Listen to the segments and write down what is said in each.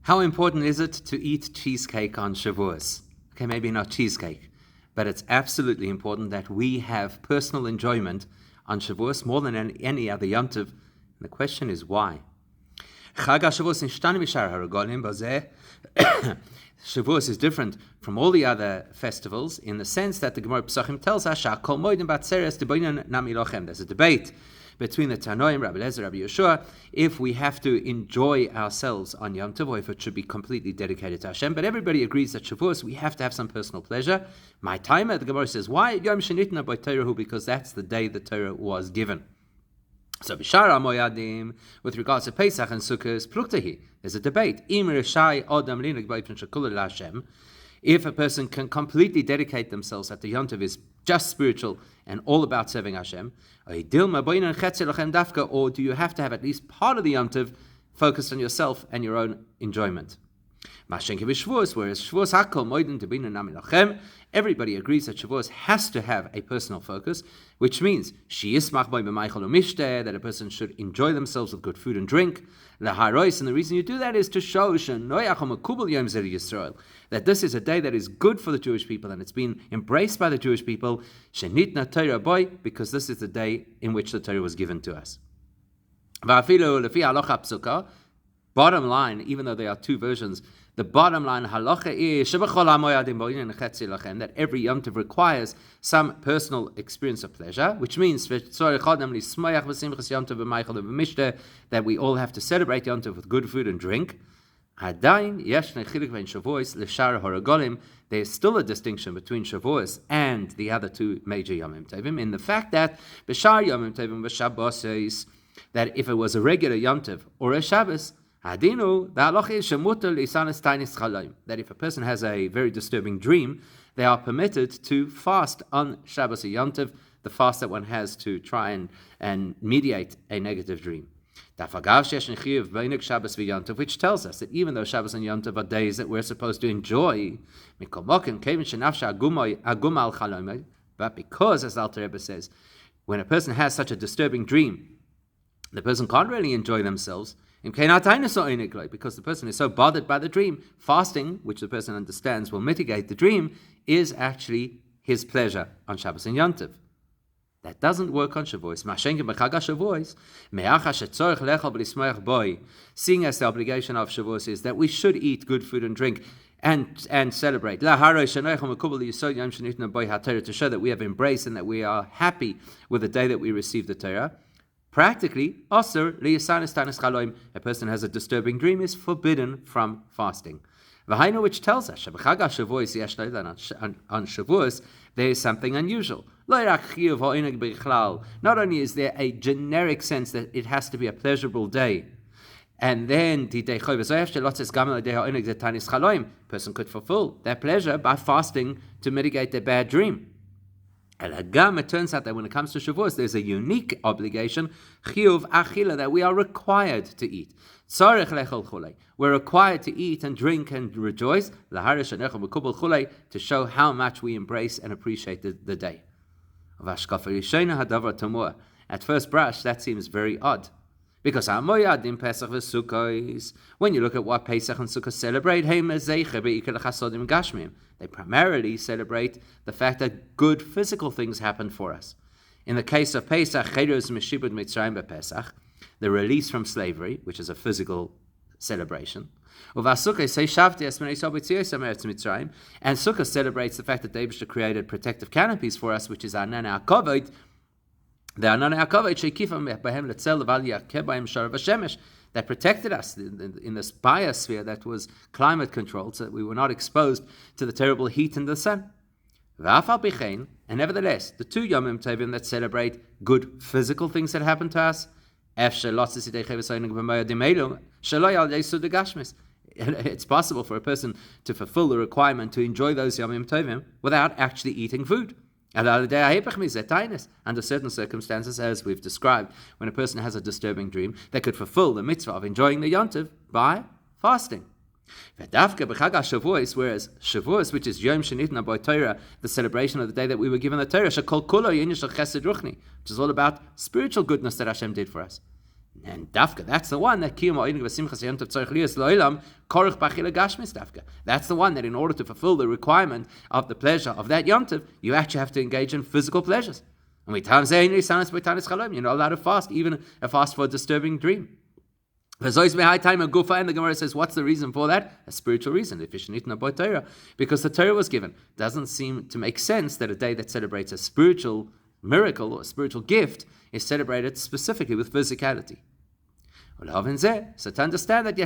How important is it to eat cheesecake on Shavuos? Okay, maybe not cheesecake, but it's absolutely important that we have personal enjoyment on Shavuos more than any other Yom Tov. And the question is why? Shavuos is different from all the other festivals in the sense that the Gemara Pesachim tells us there's a debate between the Tanoim, Rabbi Lezer, Rabbi Yeshua, if we have to enjoy ourselves on Yom Tov or if it should be completely dedicated to Hashem. But everybody agrees that Shavuos, we have to have some personal pleasure. My timer, the Gemara says, why? Yom Shenitna by Torah, because that's the day the Torah was given. So Bishara Moyadim, with regards to Pesach and Sukkot, Pluktahi, there's a debate. If a person can completely dedicate themselves that the Yom Tov is just spiritual and all about serving Hashem, or do you have to have at least part of the Yom Tov focused on yourself and your own enjoyment? Whereas Shavuos everybody agrees that Shavuos has to have a personal focus, which means that a person should enjoy themselves with good food and drink. And the reason you do that is to show that this is a day that is good for the Jewish people and it's been embraced by the Jewish people, because this is the day in which the Torah was given to us. Bottom line, even though there are two versions, the bottom line halacha is that every Yom Tov requires some personal experience of pleasure, which means that we all have to celebrate Yom Tov with good food and drink. There's still a distinction between Shavuos and the other two major Yom Tovim in the fact that that if it was a regular Yom Tov or a Shabbos, that if a person has a very disturbing dream, they are permitted to fast on Shabbos or Yom Tov, the fast that one has to try and mediate a negative dream. Which tells us that even though Shabbos and Yom Tov are days that we're supposed to enjoy, but because, as the Alter Rebbe says, when a person has such a disturbing dream, the person can't really enjoy themselves, because the person is so bothered by the dream. Fasting, which the person understands will mitigate the dream, is actually his pleasure on Shabbos and Yom Tov. That doesn't work on Shavuos. Seeing as the obligation of Shavuos is that we should eat good food and drink and celebrate. To show that we have embraced and that we are happy with the day that we received the Torah. Practically, a person has a disturbing dream is forbidden from fasting. Which tells us on Shavuos there is something unusual. Not only is there a generic sense that it has to be a pleasurable day, and then person could fulfill their pleasure by fasting to mitigate their bad dream. It turns out that when it comes to Shavuos, there's a unique obligation, chiyuv achila, that we are required to eat. We're required to eat and drink and rejoice, to show how much we embrace and appreciate the day. At first brush, that seems very odd. Because when you look at what Pesach and Sukkot celebrate, they primarily celebrate the fact that good physical things happen for us. In the case of Pesach, the release from slavery, which is a physical celebration. And Sukkot celebrates the fact that the Eibishter created protective canopies for us, which is our Nana Kavod. That protected us in this biosphere that was climate controlled, so that we were not exposed to the terrible heat in the sun. And nevertheless, the two Yom Tovim that celebrate good physical things that happen to us, it's possible for a person to fulfill the requirement to enjoy those Yom Tovim without actually eating food. Under certain circumstances, as we've described, when a person has a disturbing dream, they could fulfill the mitzvah of enjoying the Yom Tov by fasting. Whereas Shavuos, which is Yom Shenitna by Torah, the celebration of the day that we were given the Torah, which is all about spiritual goodness that Hashem did for us. And dafka, that's the one that that's the one that in order to fulfill the requirement of the pleasure of that yomtiv, you actually have to engage in physical pleasures. And you're not allowed to fast, even a fast for a disturbing dream. And the Gemara says, what's the reason for that? A spiritual reason. Because the Torah was given. It doesn't seem to make sense that a day that celebrates a spiritual miracle or a spiritual gift is celebrated specifically with physicality. So to understand that,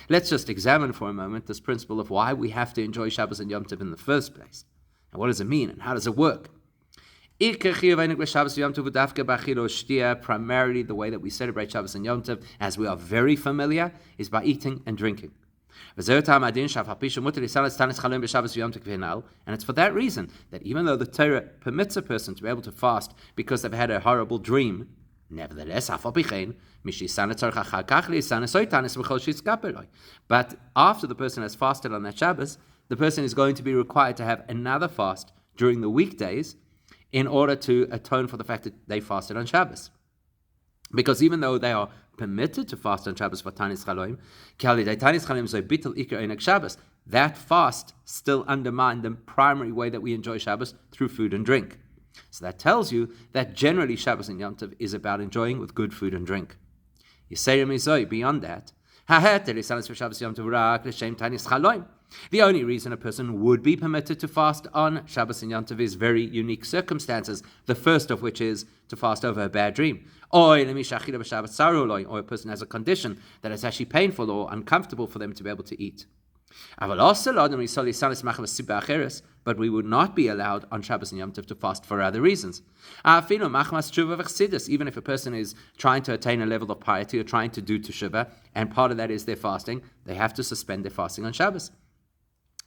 let's just examine for a moment this principle of why we have to enjoy Shabbos and Yom Tov in the first place. And what does it mean and how does it work? Primarily, the way that we celebrate Shabbos and Yom Tov, as we are very familiar, is by eating and drinking. And it's for that reason that even though the Torah permits a person to be able to fast because they've had a horrible dream, nevertheless, but after the person has fasted on that Shabbos, the person is going to be required to have another fast during the weekdays in order to atone for the fact that they fasted on Shabbos. Because even though they are permitted to fast on Shabbos for Tanis Chaloim, that fast still undermined the primary way that we enjoy Shabbos through food and drink. So that tells you that generally Shabbos and Yom Tov is about enjoying with good food and drink. Beyond that, the only reason a person would be permitted to fast on Shabbos and Yom Tov is very unique circumstances, the first of which is to fast over a bad dream. Or a person has a condition that is actually painful or uncomfortable for them to be able to eat. But we would not be allowed on Shabbos and Yom Tov to fast for other reasons. Even if a person is trying to attain a level of piety or trying to do teshuvah, and part of that is their fasting, they have to suspend their fasting on Shabbos.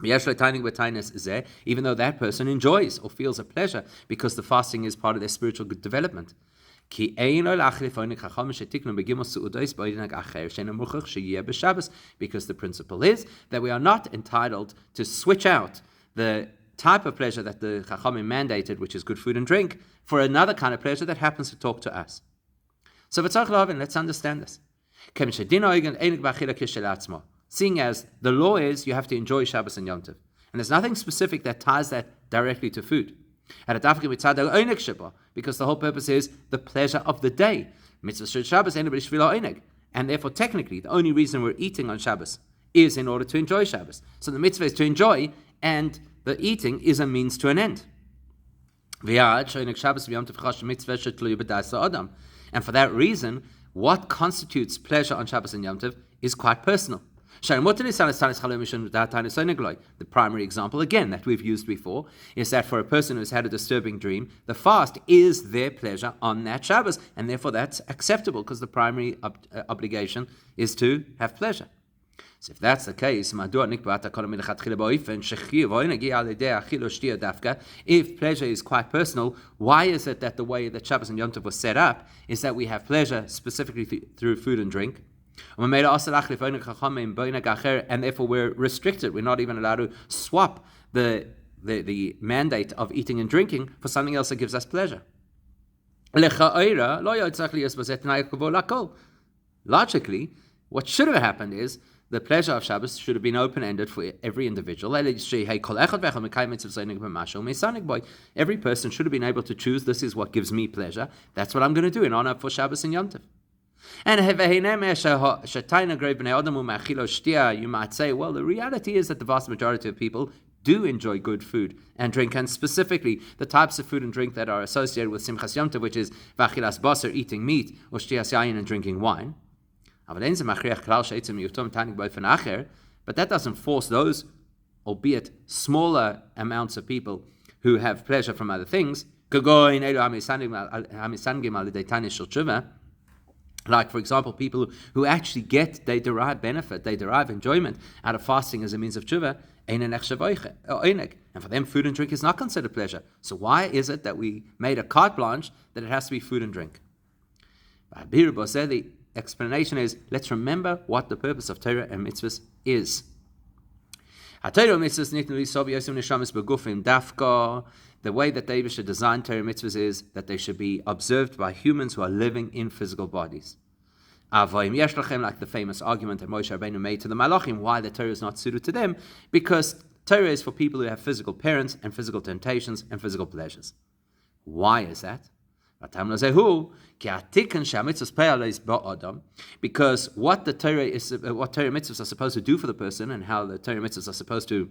Even though that person enjoys or feels a pleasure because the fasting is part of their spiritual development. Because the principle is that we are not entitled to switch out the type of pleasure that the Chachamim mandated, which is good food and drink, for another kind of pleasure that happens to talk to us. So let's understand this. Seeing as the law is you have to enjoy Shabbos and Yom Tov, and there's nothing specific that ties that directly to food. Because the whole purpose is the pleasure of the day. And therefore, technically, the only reason we're eating on Shabbos is in order to enjoy Shabbos. So the mitzvah is to enjoy, and the eating is a means to an end. And for that reason, what constitutes pleasure on Shabbos and Yom Tov is quite personal. The primary example, again, that we've used before, is that for a person who's had a disturbing dream, the fast is their pleasure on that Shabbos, and therefore that's acceptable because the primary obligation is to have pleasure. So if that's the case, if pleasure is quite personal, why is it that the way that Shabbos and Yom Tov was set up is that we have pleasure specifically through food and drink? And therefore we're restricted. We're not even allowed to swap the mandate of eating and drinking for something else that gives us pleasure. Logically, what should have happened is the pleasure of Shabbos should have been open-ended for every individual. Every person should have been able to choose, this is what gives me pleasure. That's what I'm going to do in honor for Shabbos and Yom Tov. And you might say, well, the reality is that the vast majority of people do enjoy good food and drink, and specifically the types of food and drink that are associated with Simchas Yom Tov, which is v'achilas basar, eating meat, or shtias yayin, and drinking wine. But that doesn't force those, albeit smaller amounts of people who have pleasure from other things, like, for example, people who actually they derive benefit, they derive enjoyment out of fasting as a means of tshuva, and for them food and drink is not considered pleasure. So why is it that we made a carte blanche that it has to be food and drink? The explanation is, let's remember what the purpose of Torah and mitzvahs is. The way that they should design Torah mitzvahs is that they should be observed by humans who are living in physical bodies. Like the famous argument that Moshe Rabbeinu made to the Malachim, why the Torah is not suited to them, because Torah is for people who have physical parents and physical temptations and physical pleasures. Why is that? Because what Torah mitzvahs are supposed to do for the person, and how the Torah mitzvahs are supposed to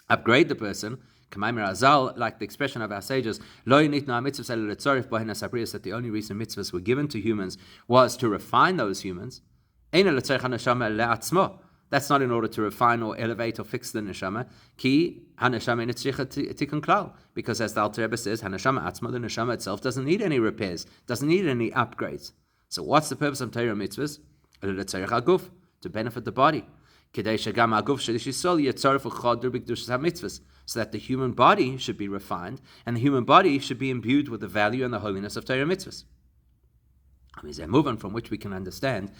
upgrade the person, like the expression of our sages, that the only reason mitzvahs were given to humans was to refine those humans. That's not in order to refine or elevate or fix the neshama. Because as the Alter Rebbe says, the neshama itself doesn't need any repairs, doesn't need any upgrades. So what's the purpose of Torah mitzvahs? To benefit the body. So that the human body should be refined, and the human body should be imbued with the value and the holiness of Torah mitzvahs. From which we can understand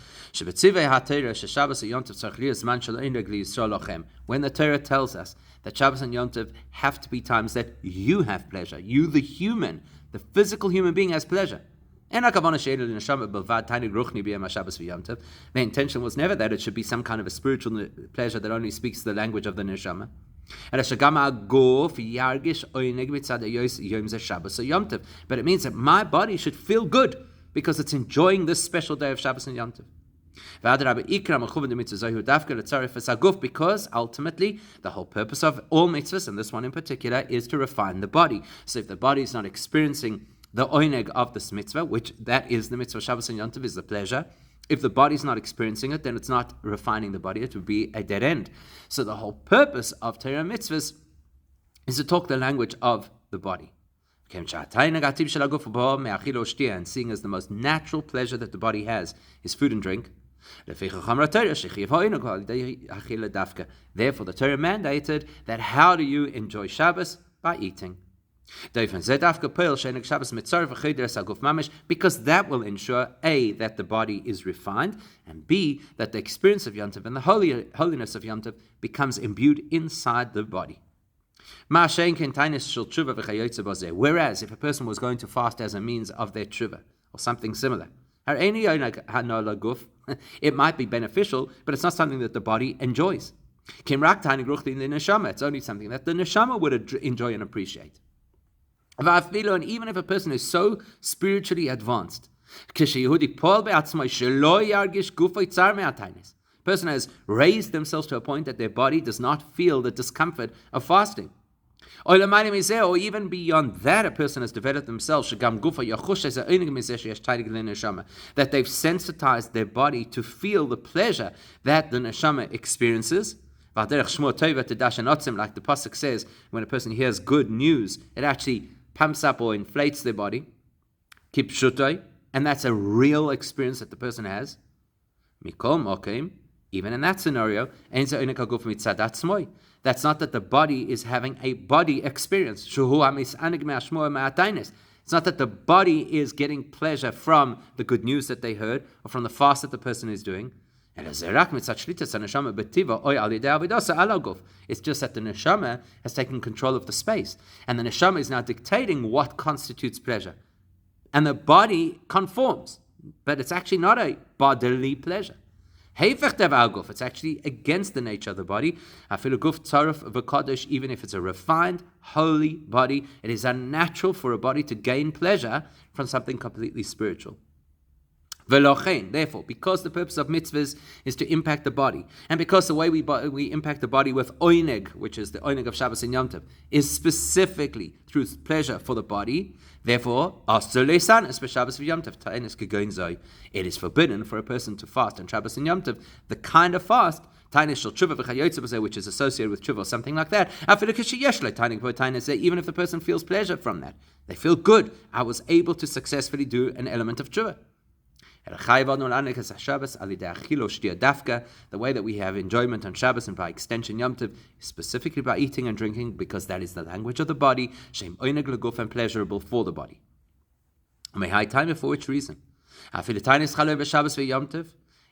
when the Torah tells us that Shabbos and Yom Tov have to be times that you have pleasure, you the human, the physical human being has pleasure. The intention was never that it should be some kind of a spiritual pleasure that only speaks the language of the neshama. But it means that my body should feel good because it's enjoying this special day of Shabbos and Yom Tov. Because ultimately the whole purpose of all mitzvahs, and this one in particular, is to refine the body. So if the body is not experiencing the oineg of this mitzvah, which that is the mitzvah Shabbos and Yom Tov, is the pleasure. If the body's not experiencing it, then it's not refining the body. It would be a dead end. So the whole purpose of Torah mitzvahs is to talk the language of the body. And seeing as the most natural pleasure that the body has is food and drink, therefore the Torah mandated that how do you enjoy Shabbos? By eating. Because that will ensure A, that the body is refined, and B, that the experience of Yom Tov and the holiness of Yom Tov becomes imbued inside the body. Whereas if a person was going to fast as a means of their tshuva, or something similar, it might be beneficial, but it's not something that the body enjoys. It's only something that the neshama would enjoy and appreciate. And even if a person is so spiritually advanced, person has raised themselves to a point that their body does not feel the discomfort of fasting. Or even beyond that, a person has developed themselves that they've sensitized their body to feel the pleasure that the neshama experiences. Like the pasuk says, when a person hears good news, it actually pumps up or inflates their body. And that's a real experience that the person has. Even in that scenario, that's not that the body is having a body experience. It's not that the body is getting pleasure from the good news that they heard or from the fast that the person is doing. It's just that the neshama has taken control of the space, and the neshama is now dictating what constitutes pleasure. And the body conforms, but it's actually not a bodily pleasure. It's actually against the nature of the body. Even if it's a refined, holy body, it is unnatural for a body to gain pleasure from something completely spiritual. Therefore, because the purpose of mitzvahs is to impact the body, and because the way we impact the body with oineg, which is the oineg of Shabbos and Yom Tov, is specifically through pleasure for the body, therefore, it is forbidden for a person to fast on Shabbos and Yom Tov, the kind of fast, which is associated with tshuva or something like that, even if the person feels pleasure from that. They feel good. I was able to successfully do an element of tshuva. The way that we have enjoyment on Shabbos and by extension Yom Tov, specifically by eating and drinking, because that is the language of the body, and pleasurable for the body. For which reason?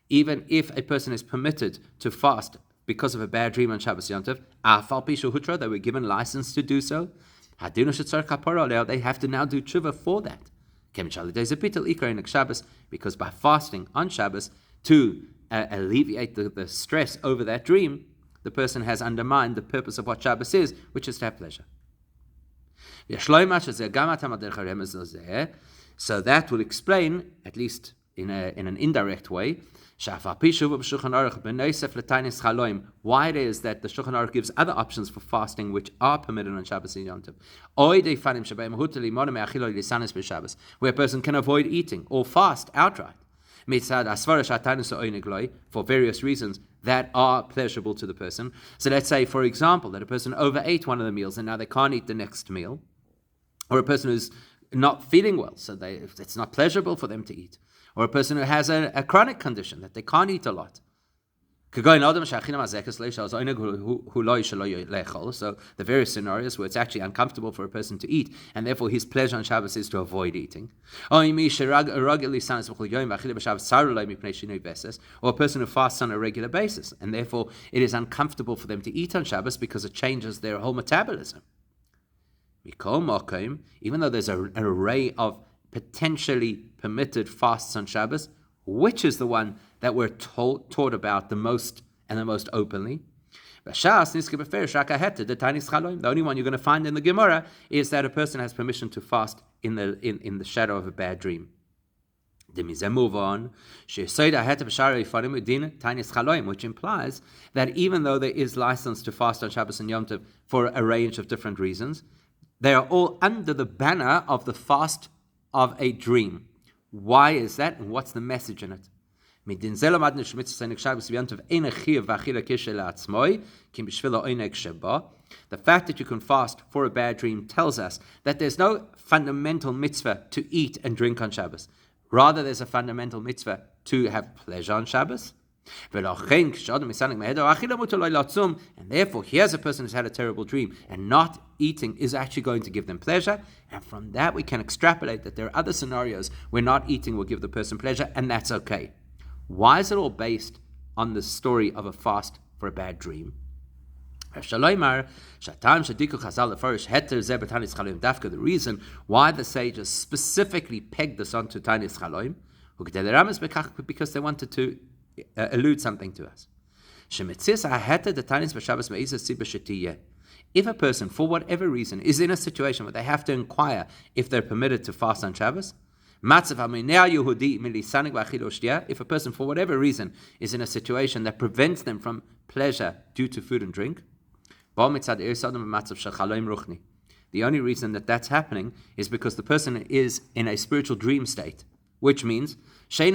Even if a person is permitted to fast because of a bad dream on Shabbos Yom Tov, afal pishu hutra, they were given license to do so. Hadinu shetzar kapara aleo, they have to now do tshuva for that. Because by fasting on Shabbos to alleviate the stress over that dream, the person has undermined the purpose of what Shabbos is, which is to have pleasure. So that will explain, at least in an indirect way, why it is that the Shulchan Aruch gives other options for fasting which are permitted on Shabbos and Yom Tov. Where a person can avoid eating or fast outright for various reasons that are pleasurable to the person. So let's say, for example, that a person overate one of the meals and now they can't eat the next meal, or a person who's not feeling well, so it's not pleasurable for them to eat, or a person who has a chronic condition that they can't eat a lot. So the various scenarios where it's actually uncomfortable for a person to eat, and therefore his pleasure on Shabbos is to avoid eating. Or a person who fasts on a regular basis, and therefore it is uncomfortable for them to eat on Shabbos because it changes their whole metabolism. Even though there's an array of potentially permitted fasts on Shabbos, which is the one that we're taught about the most and the most openly? The only one you're going to find in the Gemara is that a person has permission to fast in the shadow of a bad dream. Which implies that even though there is license to fast on Shabbos and Yom Tov for a range of different reasons, they are all under the banner of the fast of a dream. Why is that, and what's the message in it? The fact that you can fast for a bad dream tells us that there's no fundamental mitzvah to eat and drink on Shabbos. Rather, there's a fundamental mitzvah to have pleasure on Shabbos. And therefore, here's a person who's had a terrible dream, and not eating is actually going to give them pleasure. And from that, we can extrapolate that there are other scenarios where not eating will give the person pleasure, and that's okay. Why is it all based on the story of a fast for a bad dream? The reason why the sages specifically pegged this onto Tainis Chaloim, because they wanted to allude something to us. If a person, for whatever reason, is in a situation where they have to inquire if they're permitted to fast on Shabbos, if a person, for whatever reason, is in a situation that prevents them from pleasure due to food and drink, the only reason that that's happening is because the person is in a spiritual dream state, which means they're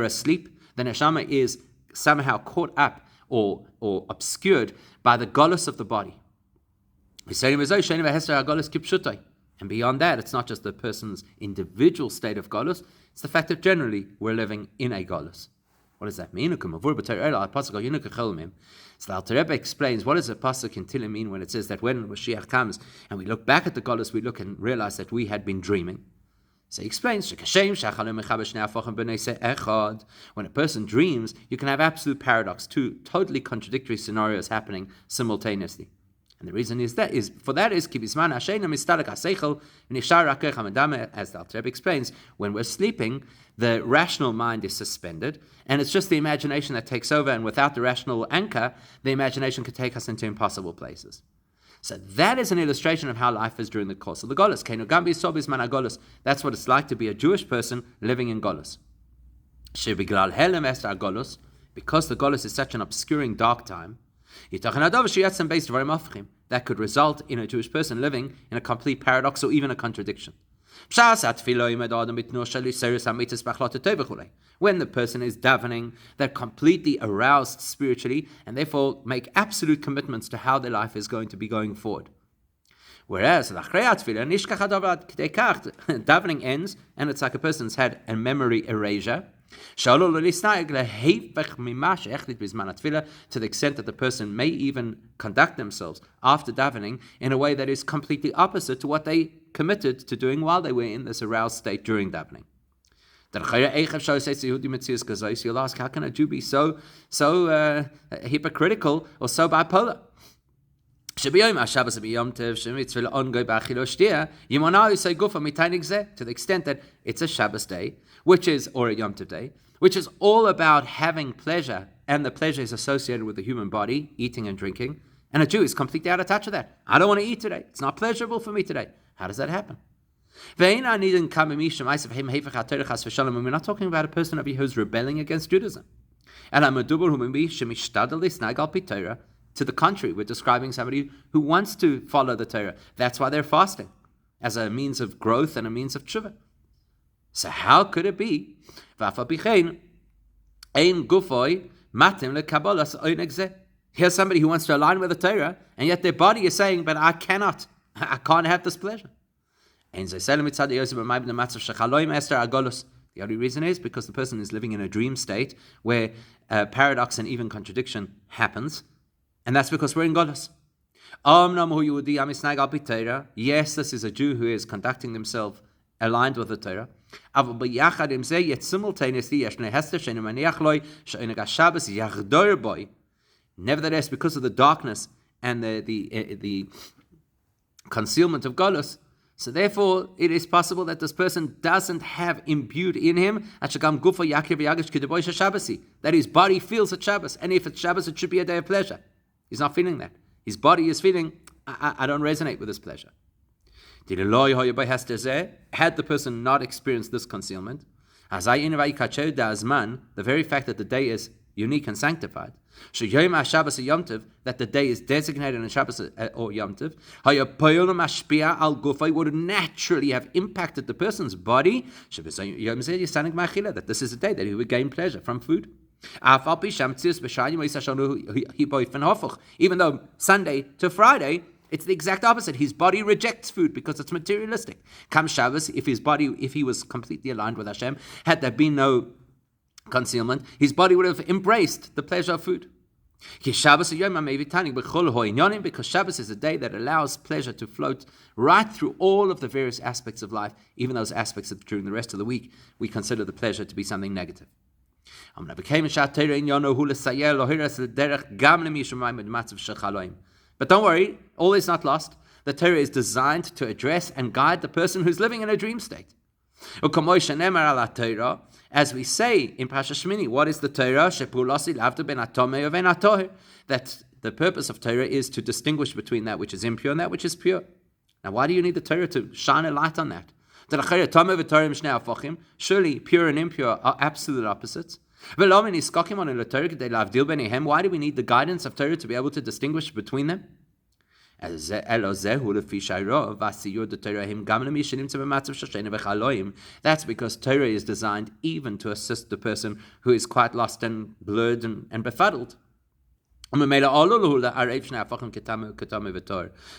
asleep. The neshama is somehow caught up or obscured by the golus of the body. And beyond that, it's not just the person's individual state of golus, it's the fact that generally we're living in a golus. What does that mean? So the Alter Rebbe explains, what does the pasuk in Tehillim mean when it says that when Mashiach comes and we look back at the golus, we look and realize that we had been dreaming. So he explains, when a person dreams, you can have absolute paradox, two totally contradictory scenarios happening simultaneously. And the reason is that as the Alter Rebbe explains, when we're sleeping, the rational mind is suspended, and it's just the imagination that takes over, and without the rational anchor, the imagination could take us into impossible places. So that is an illustration of how life is during the course of the Golus. That's what it's like to be a Jewish person living in Golus. Because the Golus is such an obscuring dark time, that could result in a Jewish person living in a complete paradox or even a contradiction. When the person is davening, they're completely aroused spiritually and therefore make absolute commitments to how their life is going to be going forward. Whereas davening ends and it's like a person's had a memory erasure, to the extent that the person may even conduct themselves after davening in a way that is completely opposite to what they committed to doing while they were in this aroused state during davening. You'll ask, how can a Jew be so hypocritical or so bipolar? To the extent that it's a Shabbos day, or a Yom Tov day, which is all about having pleasure, and the pleasure is associated with the human body, eating and drinking, and a Jew is completely out of touch with that. I don't want to eat today. It's not pleasurable for me today. How does that happen? We're not talking about a person who's rebelling against Judaism. To the contrary, we're describing somebody who wants to follow the Torah. That's why they're fasting, as a means of growth and a means of tshuva. So how could it be? Here's somebody who wants to align with the Torah, and yet their body is saying, but I can't have this pleasure. The only reason is because the person is living in a dream state where paradox and even contradiction happens, and that's because we're in Golus. Yes, this is a Jew who is conducting himself aligned with the Torah. Nevertheless, because of the darkness and the concealment of Golus, so therefore it is possible that this person doesn't have imbued in him that his body feels at Shabbos, and if it's Shabbos it should be a day of pleasure. He's not feeling that. His body is feeling, I don't resonate with this pleasure. Had the person not experienced this concealment, the very fact that the day is unique and sanctified, that the day is designated in Shabbos or Yom Tov, would naturally have impacted the person's body, that this is a day that he would gain pleasure from food. Even though Sunday to Friday, it's the exact opposite. His body rejects food because it's materialistic. Come Shabbos, if he was completely aligned with Hashem, had there been no concealment, his body would have embraced the pleasure of food. Because Shabbos is a day that allows pleasure to float right through all of the various aspects of life, even those aspects that during the rest of the week we consider the pleasure to be something negative. But don't worry, all is not lost. The Torah is designed to address and guide the person who's living in a dream state. As we say in Parashat Shmini, what is the Torah? That the purpose of Torah is to distinguish between that which is impure and that which is pure. Now, why do you need the Torah to shine a light on that? Surely pure and impure are absolute opposites. Why do we need the guidance of Torah to be able to distinguish between them? That's because Torah is designed even to assist the person who is quite lost and blurred and befuddled.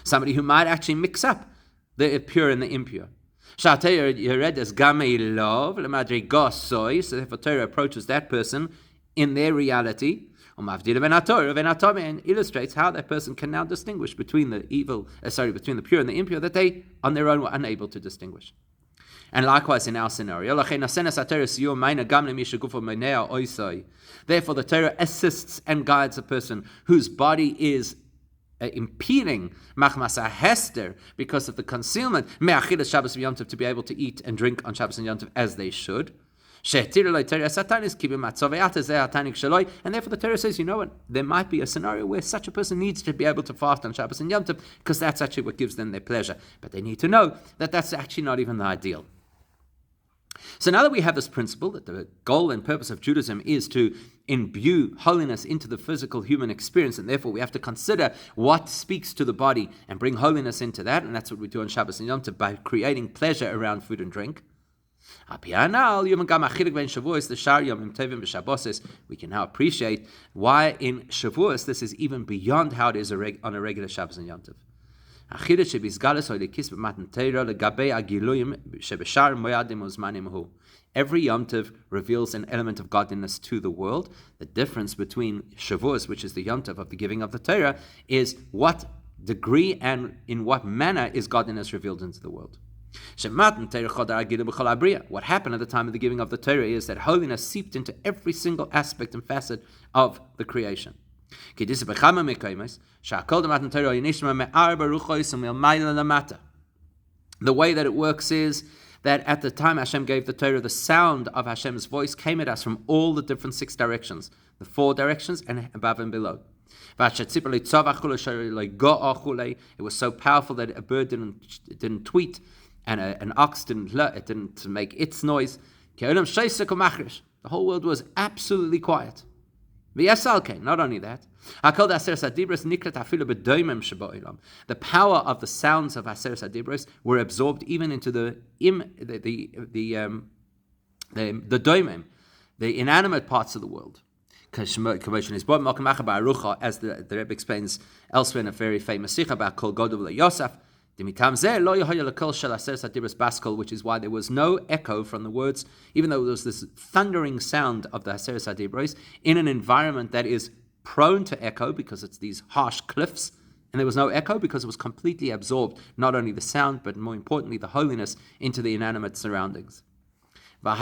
Somebody who might actually mix up the pure and the impure. So therefore Torah approaches that person in their reality and illustrates how that person can now distinguish between the between the pure and the impure that they on their own were unable to distinguish. And likewise in our scenario, therefore the Torah assists and guides a person whose body is impeding machmas hester because of the concealment me'achilas Shabbos and Yom Tov to be able to eat and drink on Shabbos and Yom Tov as they should. And therefore the Torah says, you know what, there might be a scenario where such a person needs to be able to fast on Shabbos and Yom Tov because that's actually what gives them their pleasure. But they need to know that that's actually not even the ideal. So now that we have this principle that the goal and purpose of Judaism is to imbue holiness into the physical human experience, and therefore we have to consider what speaks to the body and bring holiness into that, and that's what we do on Shabbos and Yom Tov by creating pleasure around food and drink. We can now appreciate why in Shavuos this is even beyond how it is on a regular Shabbos and Yom Tov. Every Yom Tov reveals an element of godliness to the world. The difference between Shavuos, which is the Yom Tov of the giving of the Torah, is what degree and in what manner is godliness revealed into the world. What happened at the time of the giving of the Torah is that holiness seeped into every single aspect and facet of the creation. The way that it works is that at the time Hashem gave the Torah, the sound of Hashem's voice came at us from all the different 6 directions, the 4 directions, and above and below. It was so powerful that a bird didn't tweet, and an ox didn't make its noise. The whole world was absolutely quiet. Not only that, the power of the sounds of Aseres HaDibros were absorbed even into the doimim, the inanimate parts of the world. As the Rebbe explains elsewhere in a very famous sikha about Kol Godov Yosef, which is why there was no echo from the words, even though there was this thundering sound of the Aseres HaDibros in an environment that is prone to echo because it's these harsh cliffs, and there was no echo because it was completely absorbed, not only the sound, but more importantly, the holiness into the inanimate surroundings. The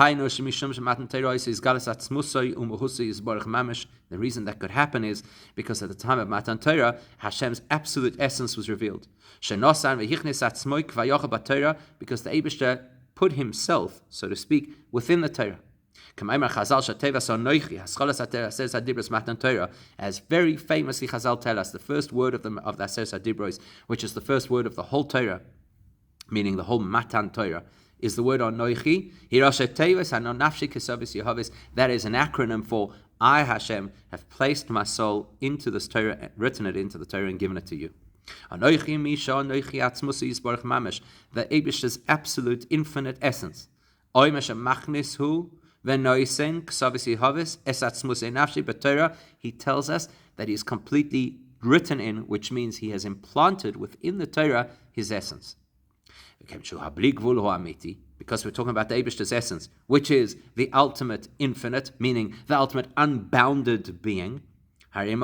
reason that could happen is because at the time of Matan Torah, Hashem's absolute essence was revealed. Because the Eibishter put himself, so to speak, within the Torah. As very famously Chazal tell us, the first word of the Aseres HaDibros, which is the first word of the whole Torah, meaning the whole Matan Torah, is the word Anoichi. That is an acronym for I, Hashem, have placed my soul into this Torah, written it into the Torah, and given it to you. The Eibishter's absolute infinite essence. He tells us that he is completely written in, which means he has implanted within the Torah his essence. Because we're talking about the Eibishter's essence, which is the ultimate infinite, meaning the ultimate unbounded being. There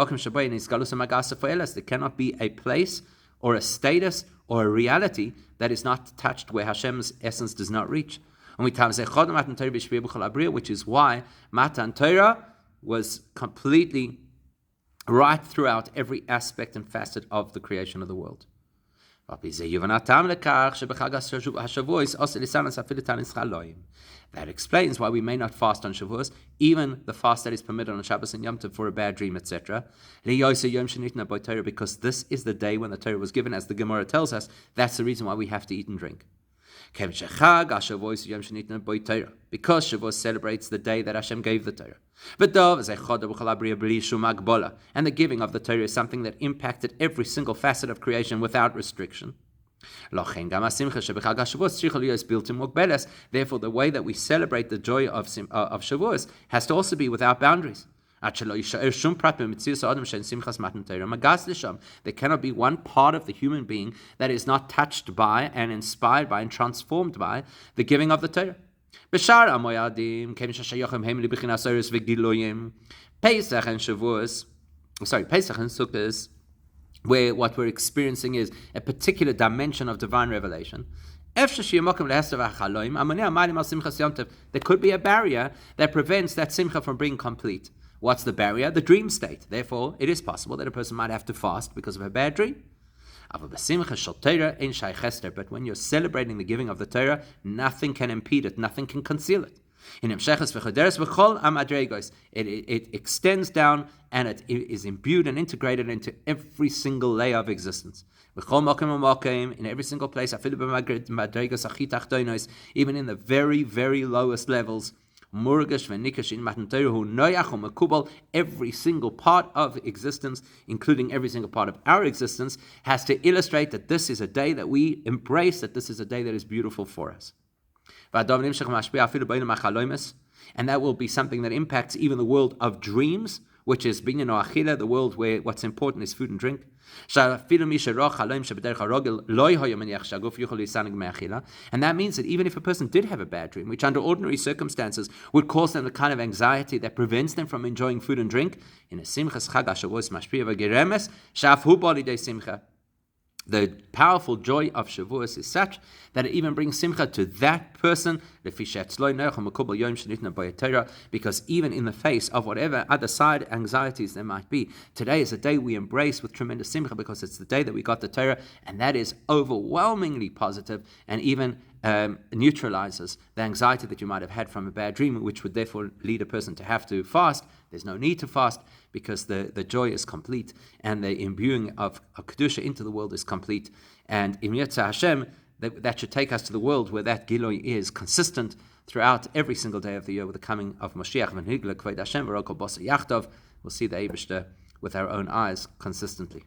cannot be a place or a status or a reality that is not touched where Hashem's essence does not reach. Which is why Matan Torah was completely right throughout every aspect and facet of the creation of the world. That explains why we may not fast on Shavuos, even the fast that is permitted on Shabbos and Yom Tov for a bad dream, etc. Because this is the day when the Torah was given, as the Gemara tells us. That's the reason why we have to eat and drink. Because Shavuos celebrates the day that Hashem gave the Torah. And the giving of the Torah is something that impacted every single facet of creation without restriction. Therefore, the way that we celebrate the joy of Shavuos has to also be without boundaries. There cannot be one part of the human being that is not touched by and inspired by and transformed by the giving of the Torah. Pesach and Sukkot, where what we're experiencing is a particular dimension of divine revelation. There could be a barrier that prevents that simcha from being complete. What's the barrier? The dream state. Therefore, it is possible that a person might have to fast because of a bad dream. But when you're celebrating the giving of the Torah, nothing can impede it, nothing can conceal it. It extends down and it is imbued and integrated into every single layer of existence. In every single place, even in the very, very lowest levels, every single part of existence, including every single part of our existence, has to illustrate that this is a day that we embrace, that this is a day that is beautiful for us. And that will be something that impacts even the world of dreams, which is binyan o achila, the world where what's important is food and drink. And that means that even if a person did have a bad dream, which under ordinary circumstances would cause them the kind of anxiety that prevents them from enjoying food and drink, in a simchas chag Shavuos mashpia v'geremes shaf hu bali de simcha. The powerful joy of Shavuos is such that it even brings simcha to that person, because even in the face of whatever other side anxieties there might be, today is a day we embrace with tremendous simcha because it's the day that we got the Torah, and that is overwhelmingly positive and even neutralizes the anxiety that you might have had from a bad dream, which would therefore lead a person to have to fast. There's no need to fast because the joy is complete and the imbuing of Kedusha into the world is complete. And Im Yirtzeh Hashem, that should take us to the world where that Giloi is consistent throughout every single day of the year with the coming of Mashiach. We'll see the Eibishter with our own eyes consistently.